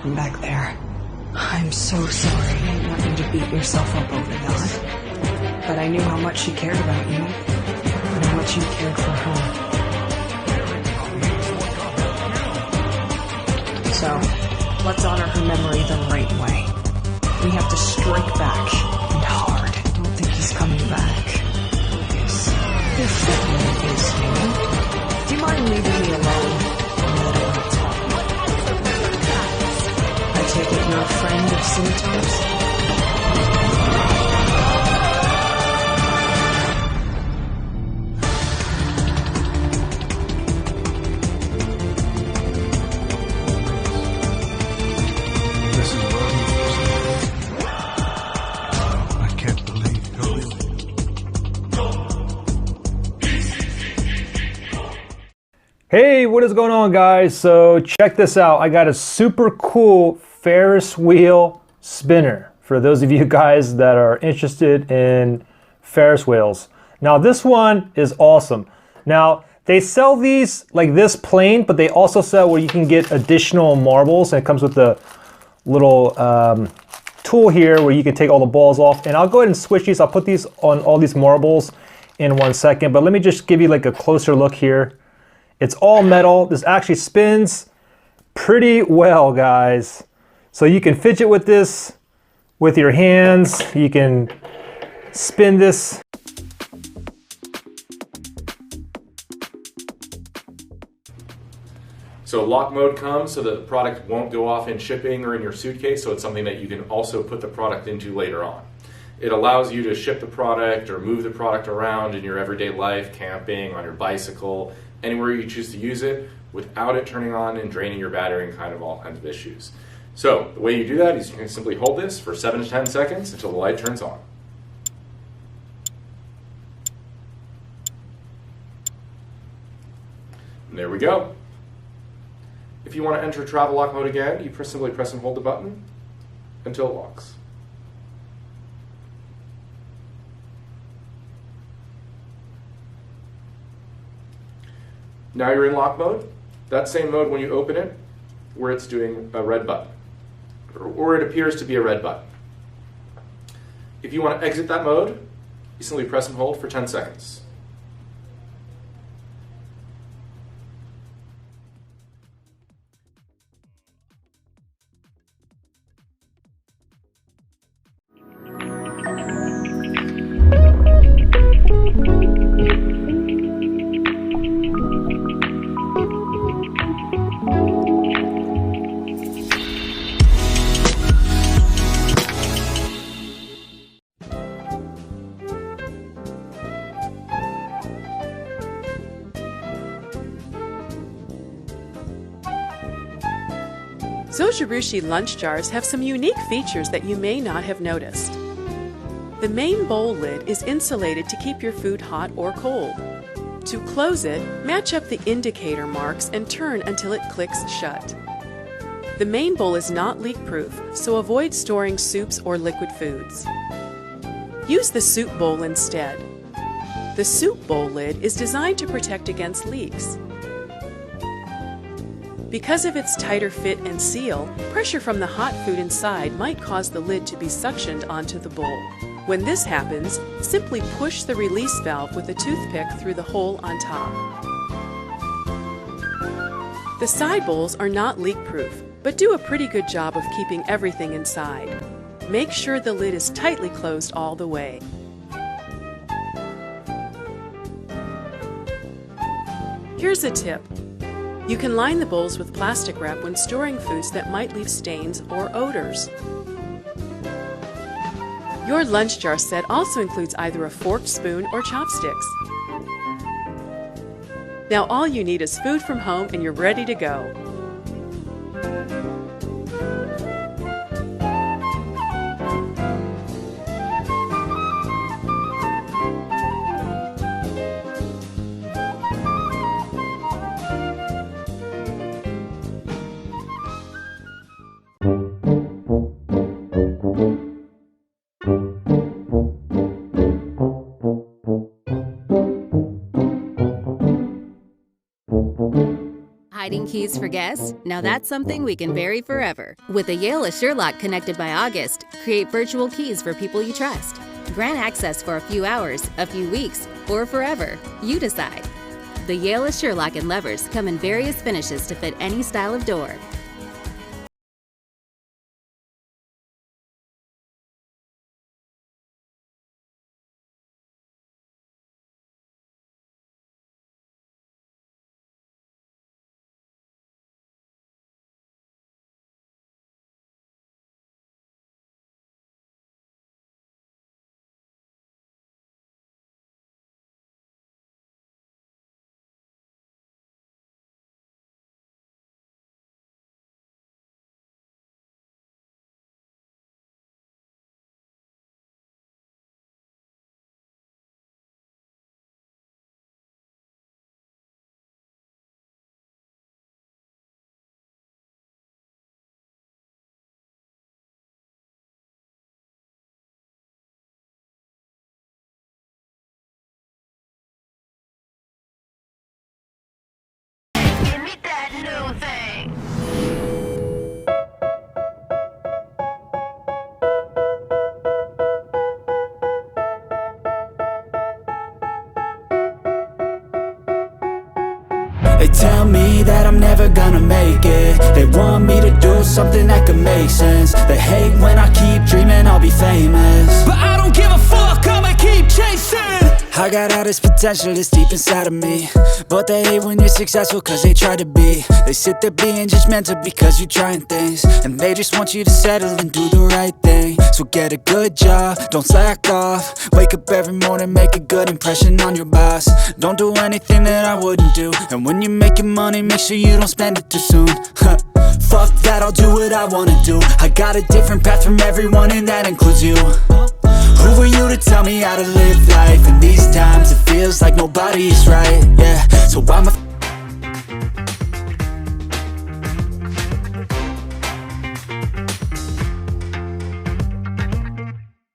happened back there. I'm so sorry. I didn't want you to beat yourself up over that. But I knew how much she cared about you, and how much you cared for her. So, let's honor her memory the right way. We have to strike back, and hard. I don't think he's coming back. If that really is you. Do you mind leaving me alone? I take it you're a friend of Scimitars? Hey, what is going on, guys? So check this out. I got a super cool Ferris wheel spinner for those of you guys that are interested in Ferris wheels. Now this one is awesome. Now they sell these like this plain, but they also sell where you can get additional marbles, and it comes with the little tool here where you can take all the balls off. And I'll go ahead and switch these. I'll put these on all these marbles in 1 second, but let me just give you like a closer look here. It's all metal. This actually spins pretty well, guys. So you can fidget with this with your hands. You can spin this. So lock mode comes so that the product won't go off in shipping or in your suitcase, so it's something that you can also put the product into later on. It allows you to ship the product or move the product around in your everyday life, camping, on your bicycle, anywhere you choose to use it without it turning on and draining your battery and kind of all kinds of issues. So the way you do that is you can simply hold this for 7 to 10 seconds until the light turns on. And there we go. If you want to enter travel lock mode again, you simply press and hold the button until it locks. Now you're in lock mode. That same mode when you open it, where it's doing a red button, or it appears to be a red button. If you want to exit that mode, you simply press and hold for 10 seconds. Zojirushi lunch jars have some unique features that you may not have noticed. The main bowl lid is insulated to keep your food hot or cold. To close it, match up the indicator marks and turn until it clicks shut. The main bowl is not leak-proof, so avoid storing soups or liquid foods. Use the soup bowl instead. The soup bowl lid is designed to protect against leaks. Because of its tighter fit and seal, pressure from the hot food inside might cause the lid to be suctioned onto the bowl. When this happens, simply push the release valve with a toothpick through the hole on top. The side bowls are not leak-proof, but do a pretty good job of keeping everything inside. Make sure the lid is tightly closed all the way. Here's a tip. You can line the bowls with plastic wrap when storing foods that might leave stains or odors. Your lunch jar set also includes either a forked spoon or chopsticks. Now all you need is food from home and you're ready to go. Hiding Buying keys for guests? Now that's something we can bury forever. With a Yale Assure Lock connected by August, create virtual keys for people you trust. Grant access for a few hours, a few weeks, or forever. You decide. The Yale Assure Lock and levers come in various finishes to fit any style of door. They tell me that I'm never gonna make it. They want me to do something that could make sense. They hate when I keep dreaming I'll be famous, but I don't give a fuck, I'ma keep chasing. I got all this potential that's deep inside of me, but they hate when you're successful cause they try to be. They sit there being judgmental because you're trying things, and they just want you to settle and do the right thing. So get a good job, don't slack off. Wake up every morning, make a good impression on your boss. Don't do anything that I wouldn't do, and when you're making money, make sure you don't spend it too soon. Fuck that, I'll do what I wanna do. I got a different path from everyone, and that includes you. Who are you to tell me how to live life? In these times it feels like nobody's right, yeah. So I'm a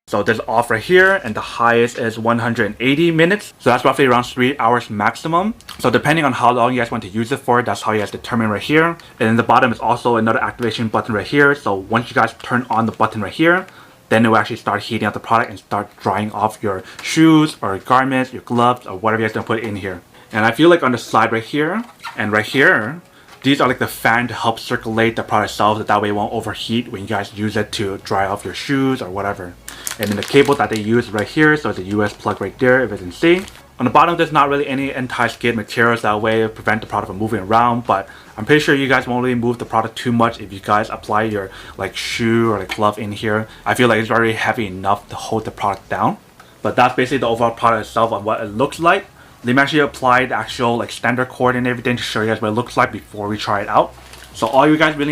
So there's off right here, and the highest is 180 minutes. So that's roughly around 3 hours maximum. So depending on how long you guys want to use it for, that's how you guys determine right here. And in the bottom is also another activation button right here. So once you guys turn on the button right here, then it will actually start heating up the product and start drying off your shoes or garments, your gloves, or whatever you guys gonna put in here. And I feel like on the side right here and right here, these are like the fan to help circulate the product itself, so that way it won't overheat when you guys use it to dry off your shoes or whatever. And then the cable that they use right here, so it's a US plug right there if you can see. On the bottom there's not really any anti-skid materials, that way it prevent the product from moving around, but I'm pretty sure you guys won't really move the product too much if you guys apply your like shoe or like glove in here. I feel like it's very heavy enough to hold the product down. But that's basically the overall product itself on what it looks like. Let me actually apply the actual like standard cord and everything to show you guys what it looks like before we try it out. So all you guys really need